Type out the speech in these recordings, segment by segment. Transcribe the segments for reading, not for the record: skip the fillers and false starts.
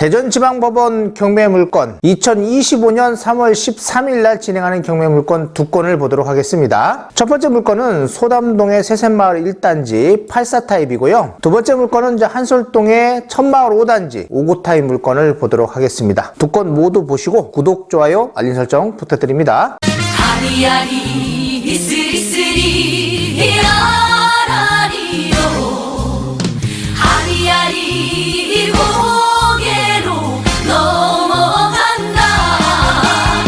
대전지방법원 경매물건 2025년 3월 13일 날 진행하는 경매물건 두 건을 보도록 하겠습니다. 첫 번째 물건은 소담동의 새샘마을 1단지 84타입이고요. 두 번째 물건은 한솔동의 첫마을 5단지 59타입 물건을 보도록 하겠습니다. 두 건 모두 보시고 구독, 좋아요, 알림 설정 부탁드립니다. 아리아리 이스리스리 아라리요 아리아리 고개로 넘어간다.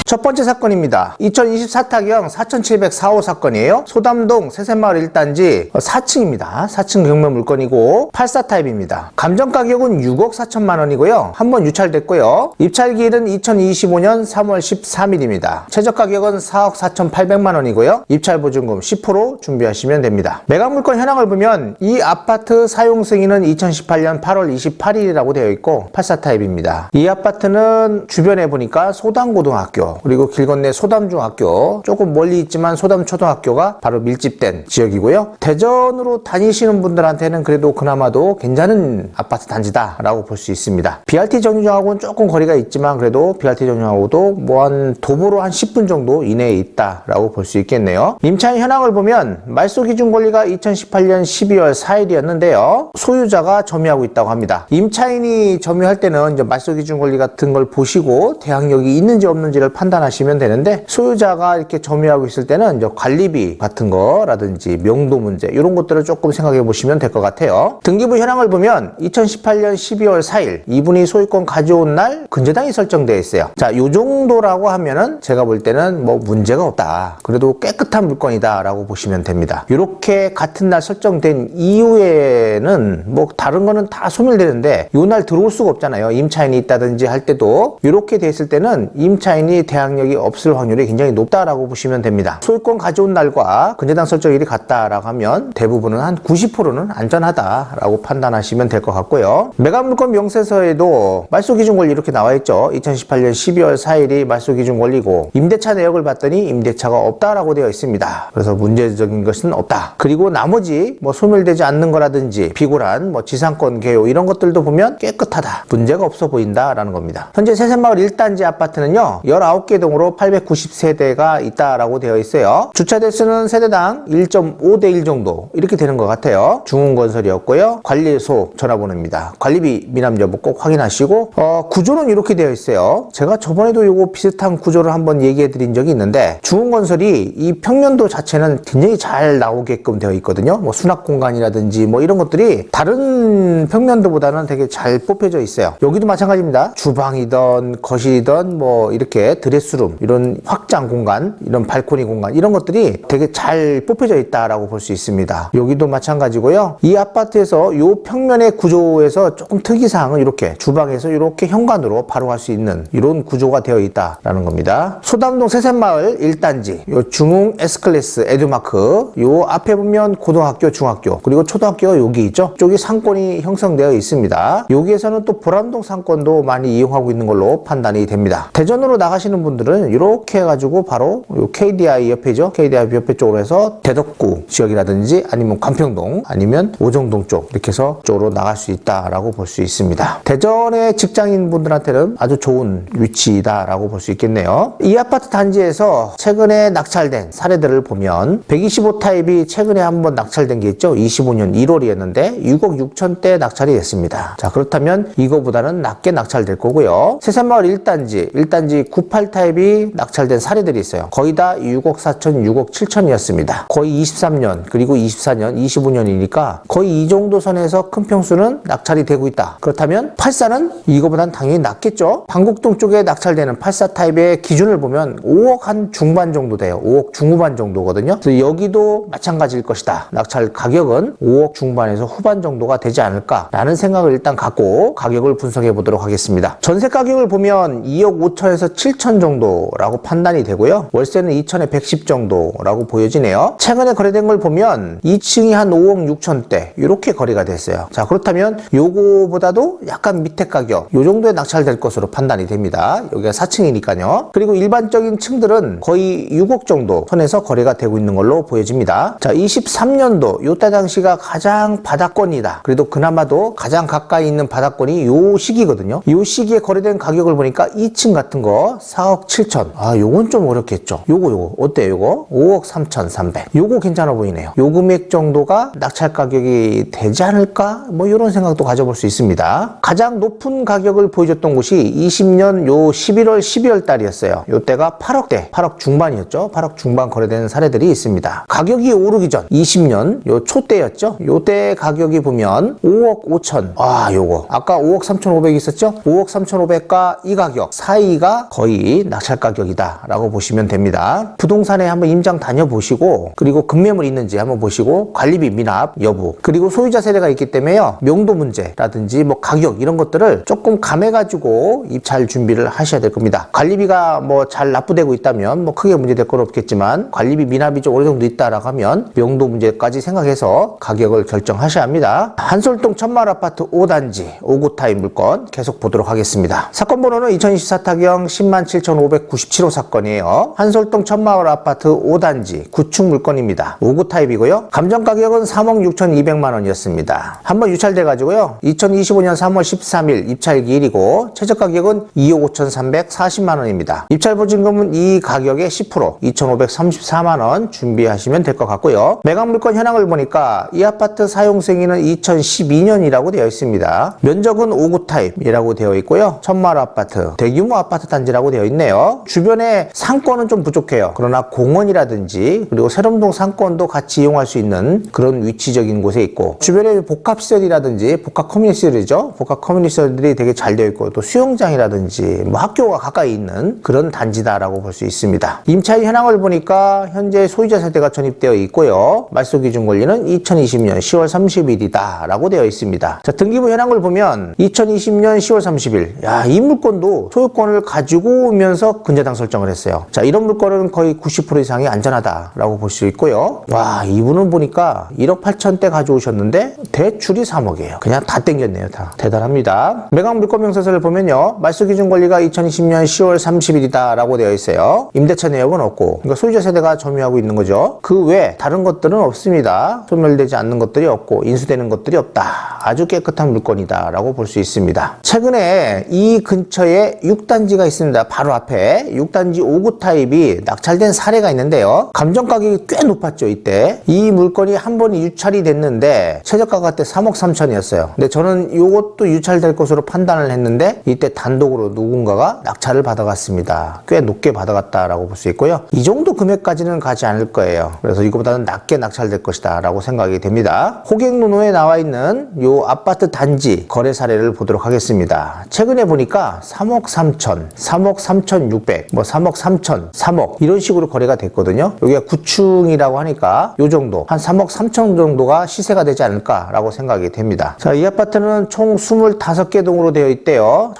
첫 번째 사건입니다. 2024타경 4704호 사건이에요. 소담동 새샘마을 1단지 4층입니다. 4층 경매 물건이고 84타입입니다. 감정 가격은 6억 4천만 원이고요. 한번 유찰됐고요. 입찰기일은 2025년 3월 13일입니다. 최저 가격은 4억 4,800만 원이고요. 입찰 보증금 10% 준비하시면 됩니다. 매각 물건 현황을 보면 이 아파트 사용 승인은 2018년 8월 28일이라고 되어 있고 84타입입니다. 이 아파트는 주변에 보니까 소담고등학교 그리고 길 건너 소담중학교, 조금 멀리 있지만 소담초등학교가 바로 밀집된 지역이고요. 대전으로 다니시는 분들한테는 그래도 그나마도 괜찮은 아파트 단지다 라고 볼 수 있습니다. BRT 정류장하고는 조금 거리가 있지만 그래도 BRT 정류장하고도 한 도보로 한 10분 정도 이내에 있다 라고 볼 수 있겠네요. 임차인 현황을 보면 말소 기준 권리가 2018년 12월 4일이었는데요. 소유자가 점유하고 있다고 합니다. 임차인이 점유할 때는 이제 말소 기준 권리 같은 걸 보시고 대항력이 있는지 없는지를 판단하시면 되는데, 소유자가 이렇게 점유하고 있을 때는 이제 관리비 같은 거라든지 명도 문제 이런 것들을 조금 생각해 보시면 될 것 같아요. 등기부 현황을 보면 2018년 12월 4일 이분이 소유권 가져온 날 근저당이 설정되어 있어요. 자, 요 정도라고 하면은 제가 볼 때는 뭐 문제가 없다, 그래도 깨끗한 물건이다 라고 보시면 됩니다. 이렇게 같은 날 설정된 이후에는 뭐 다른 거는 다 소멸되는데 요 날 들어올 수가 없잖아요. 임차인이 있다든지 할 때도 이렇게 됐을 때는 임차인이 대항력이 없을 확률이 굉장히 높다라고 보시면 됩니다. 소유권 가져온 날과 근저당 설정일이 같다라고 하면 대부분은 한 90%는 안전하다라고 판단하시면 될 것 같고요. 매각물건 명세서에도 말소기준 권리 이렇게 나와 있죠. 2018년 12월 4일이 말소기준 권리고 임대차 내역을 봤더니 임대차가 없다라고 되어 있습니다. 그래서 문제적인 것은 없다. 그리고 나머지 뭐 소멸되지 않는 거라든지 비굴한 뭐 지상권 개요 이런 것들도 보면 깨끗하다, 문제가 없어 보인다라는 겁니다. 현재 새샘마을 1단지 아파트는요 19개 동으로 890세대가 있다라고 되어 있어요. 주차 대수는 세대당 1.5대 1 정도 이렇게 되는 것 같아요. 중흥건설이었고요. 관리소 전화번호입니다. 관리비 미납 여부 꼭 확인하시고, 구조는 이렇게 되어 있어요. 제가 저번에도 이거 비슷한 구조를 한번 얘기해 드린 적이 있는데, 중흥건설이 이 평면도 자체는 굉장히 잘 나오게끔 되어 있거든요. 뭐 수납 공간이라든지 뭐 이런 것들이 다른 평면도보다는 되게 잘 뽑혀져 있어요. 여기도 마찬가지입니다. 주방이든 거실이든 뭐 이렇게 드레스룸, 이런 확장 공간, 이런 발코니 공간 이런 것들이 되게 잘 뽑혀져 있다라고 볼 수 있습니다. 여기도 마찬가지고요. 이 아파트에서 요 평면의 구조에서 조금 특이사항은 이렇게 주방에서 이렇게 현관으로 바로 갈 수 있는 이런 구조가 되어 있다라는 겁니다. 소담동 새샘마을 1단지 요 중흥 S클래스 에듀마크 요 앞에 보면 고등학교, 중학교 그리고 초등학교가 여기 있죠. 쪽이 상권이 형성되어 있습니다. 여기에서는 또 보람동 상권도 많이 이용하고 있는 걸로 판단이 됩니다. 대전으로 나가시는 분들은 이렇게 해가지고 바로 요 KDI 옆에죠. KDI 옆에 쪽으로 해서 대덕구 지역이라든지 아니면 관평동 아니면 오정동 쪽 이렇게 해서 쪽으로 나갈 수 있다라고 볼 수 있습니다. 대전의 직장인 분들한테는 아주 좋은 위치다라고 볼 수 있겠네요. 이 아파트 단지에서 최근에 낙찰된 사례들을 보면 125타입이 최근에 한번 낙찰된 게 있죠. 25년 1월이었는데 6억 6천대 낙찰이 됐습니다. 자, 그렇다면 이거보다는 낮게 낙찰될 거고요. 새샘마을 1단지 98타입이 낙찰된 사례들이 있어요. 거의 다 6억 4천, 6억 7천이었습니다. 거의 23년, 그리고 24년, 25년이니까 거의 이 정도 선에서 큰 평수는 낙찰이 되고 있다. 그렇다면 84는 이거보단 당연히 낮겠죠. 방곡동 쪽에 낙찰되는 84타입의 기준을 보면 5억 한 중반 정도 돼요. 5억 중후반 정도거든요. 그래서 여기도 마찬가지일 것이다. 낙찰 가격은 5억 중반에서 후반 정도가 되지 않을까라는 생각을 일단 갖고 가격을 분석해 보도록 하겠습니다. 전세 가격을 보면 2억 5천에서 7천 정도 정도라고 판단이 되고요. 월세는 2천에 110 정도라고 보여지네요. 최근에 거래된 걸 보면 2층이 한 5억 6천대 이렇게 거래가 됐어요. 자, 그렇다면 요거보다도 약간 밑에 가격 요 정도에 낙찰될 것으로 판단이 됩니다. 여기가 4층이니까요. 그리고 일반적인 층들은 거의 6억 정도 선에서 거래가 되고 있는 걸로 보여집니다. 자, 23년도 요때 당시가 가장 바닥권이다. 그래도 그나마도 가장 가까이 있는 바닥권이 요 시기거든요. 요 시기에 거래된 가격을 보니까 2층 같은 거 4억 7천. 아, 요건 좀 어렵겠죠. 요거 어때요? 요거 5억 3,300. 요거 괜찮아 보이네요. 요 금액 정도가 낙찰 가격이 되지 않을까? 뭐 이런 생각도 가져볼 수 있습니다. 가장 높은 가격을 보여줬던 곳이 20년 요 11월 12월 달이었어요. 요때가 8억대, 8억 중반이었죠. 8억 중반 거래되는 사례들이 있습니다. 가격이 오르기 전 20년 요 초때였죠. 요때 가격이 보면 5억 5천. 아, 요거 아까 5억 3,500 있었죠? 5억 3,500과 이 가격 사이가 거의 낙찰 가격이다 라고 보시면 됩니다. 부동산에 한번 임장 다녀보시고 그리고 급매물 있는지 한번 보시고 관리비 미납 여부 그리고 소유자 세대가 있기 때문에요. 명도 문제라든지 뭐 가격 이런 것들을 조금 감해가지고 입찰 준비를 하셔야 될 겁니다. 관리비가 뭐 잘 납부되고 있다면 뭐 크게 문제될 건 없겠지만 관리비 미납이 좀 어느 정도 있다라고 하면 명도 문제까지 생각해서 가격을 결정하셔야 합니다. 한솔동 천마을 아파트 5단지 5구 타입 물건 계속 보도록 하겠습니다. 사건 번호는 2024 타경 107,597호 사건이에요. 한솔동 천마을 아파트 5단지 9층 물건입니다. 5구 타입이고요. 감정 가격은 3억 6,200만 원이었습니다. 한번 유찰돼 가지고요. 2025년 3월 13일 입찰 기일이고 최저 가격은 2억 5,340만 원입니다. 입찰 보증금은 이 가격의 10% 2,534만 원 준비하시면 될 것 같고요. 매각 물건 현황을 보니까 이 아파트 사용 승인은 2012년이라고 되어 있습니다. 면적은 5구 타입이라고 되어 있고요. 천마을 아파트 대규모 아파트 단지라고 되어 있네요. 주변에 상권은 좀 부족해요. 그러나 공원이라든지 그리고 세롬동 상권도 같이 이용할 수 있는 그런 위치적인 곳에 있고 주변에 복합시설이라든지 복합 커뮤니티들이죠. 복합 커뮤니티들이 되게 잘 되어 있고 또 수영장이라든지 뭐 학교가 가까이 있는 그런 단지다라고 볼 수 있습니다. 임차인 현황을 보니까 현재 소유자 세대가 전입되어 있고요. 말소 기준 권리는 2020년 10월 30일이다 라고 되어 있습니다. 자, 등기부 현황을 보면 2020년 10월 30일 야, 이 물건도 소유권을 가지고 오면서 근저당 설정을 했어요. 자, 이런 물건은 거의 90% 이상이 안전하다라고 볼 수 있고요. 와, 이분은 보니까 1억 8천대 가져오셨는데 대출이 3억이에요. 그냥 다 땡겼네요. 다. 대단합니다. 매각 물건 명세서를 보면요. 말소 기준 권리가 2020년 10월 30일이다 라고 되어 있어요. 임대차 내역은 없고 그러니까 소유자 세대가 점유하고 있는 거죠. 그 외 다른 것들은 없습니다. 소멸되지 않는 것들이 없고 인수되는 것들이 없다. 아주 깨끗한 물건이다 라고 볼 수 있습니다. 최근에 이 근처에 6단지가 있습니다. 바로 앞에 6단지 5구 타입이 낙찰된 사례가 있는데요. 감정 가격이 꽤 높았죠. 이때 이 물건이 한 번이 유찰이 됐는데 최저가가 때 3억 3천이었어요. 근데 저는 이것도 유찰될 것으로 판단을 했는데 이때 단독으로 누군가가 낙찰을 받아갔습니다. 꽤 높게 받아갔다라고 볼 수 있고요. 이 정도 금액까지는 가지 않을 거예요. 그래서 이거보다는 낮게 낙찰될 것이다 라고 생각이 됩니다. 호객노노에 나와 있는 요 아파트 단지 거래 사례를 보도록 하겠습니다. 최근에 보니까 3억 3천, 3억 3,600, 뭐 3억 3천, 3억 이런 식으로 거래가 됐거든요. 여기가 9층이라고 하니까 요 정도 한 3억 3천 정도가 시세가 되지 않을까라고 생각이 됩니다. 자, 이 아파트는 총 25개 동으로 되어 있대요.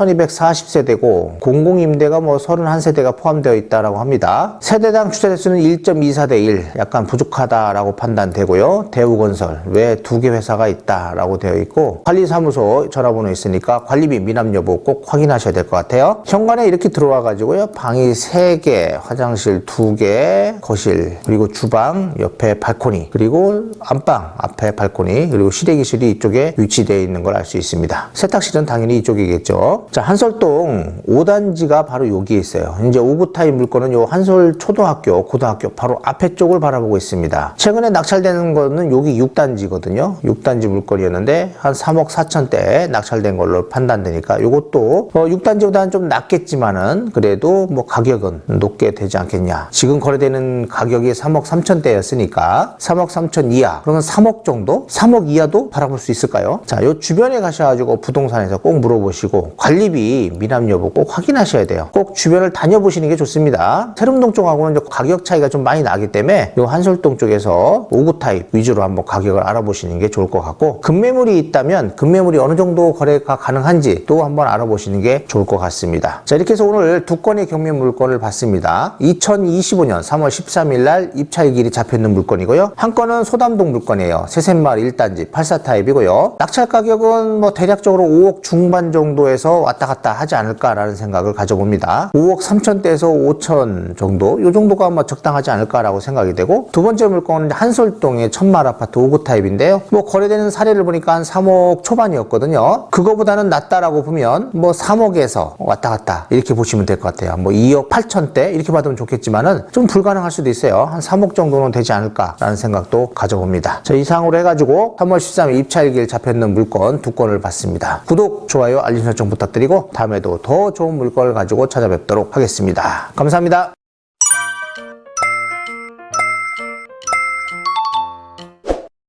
1240세대고 공공임대가 뭐 31세대가 포함되어 있다라고 합니다. 세대당 주차 대수는 1.24대 1 약간 부족하다라고 판단되고요. 대우건설 외 2개 회사가 있다라고 되어 있고 관리사무소 전화번호 있으니까 관리비 미납 여부 꼭 확인하셔야 될 것 같아요. 현관에 이렇게 들어와 가지고요. 방이 3개, 화장실 2개, 거실 그리고 주방 옆에 발코니 그리고 안방 앞에 발코니 그리고 실외기실이 이쪽에 위치되어 있는 걸 알 수 있습니다. 세탁실은 당연히 이쪽이겠죠. 자, 한솔동 5단지가 바로 여기에 있어요. 이제 5구 타입 물건은 요 한솔 초등학교, 고등학교 바로 앞에 쪽을 바라보고 있습니다. 최근에 낙찰되는 거는 여기 6단지거든요. 6단지 물건이었는데 한 3억 4천대 낙찰된 걸로 판단되니까 요것도 6단지보다는 좀 낮겠지만은 그래도 뭐 가격은 높게 되지 않겠냐. 지금 거래되는 가격이 3억 3천대였으니까 3억 3천 이하 그러면 3억 정도? 3억 이하도 바라볼 수 있을까요? 자, 요 주변에 가셔가지고 부동산에서 꼭 물어보시고 관리비 미납 여부 꼭 확인하셔야 돼요. 꼭 주변을 다녀보시는 게 좋습니다. 세롬동 쪽하고는 가격 차이가 좀 많이 나기 때문에 요 한솔동 쪽에서 5구 타입 위주로 한번 가격을 알아보시는 게 좋을 것 같고 급매물이 있다면 급매물이 어느 정도 거래가 가능한지 또 한번 알아보시는 게 좋을 것 같습니다. 자, 이렇게 해서 오늘 두 건의 경매 물건을 봤습니다. 2025년 3월 13일 날 입찰일이 잡혀있는 물건이고요. 한 건은 소담동 물건이에요. 세센마을 1단지 84 타입이고요. 낙찰 가격은 뭐 대략적으로 5억 중반 정도에서 왔다 갔다 하지 않을까라는 생각을 가져봅니다. 5억 3천대에서 5천 정도, 이 정도가 아마 적당하지 않을까라고 생각이 되고, 두 번째 물건은 한솔동의 천마을 아파트 5구 타입인데요. 뭐 거래되는 사례를 보니까 한 3억 초반이었거든요. 그거보다는 낫다라고 보면 뭐 3억에서 왔다 갔다 이렇게 보시면 될 것 같아요. 뭐 2억 8천대 이렇게 받으면 좋겠지만은 좀 불가능할 수도 있어요. 한 3억 정도는 되지 않을까라는 생각도 가져봅니다. 자, 이상으로 해가지고 3월 13일 입찰일 잡혀있는 물건 두 건을 봤습니다. 구독, 좋아요, 알림 설정 부탁드리고 다음에도 더 좋은 물건을 가지고 찾아뵙도록 하겠습니다. 감사합니다.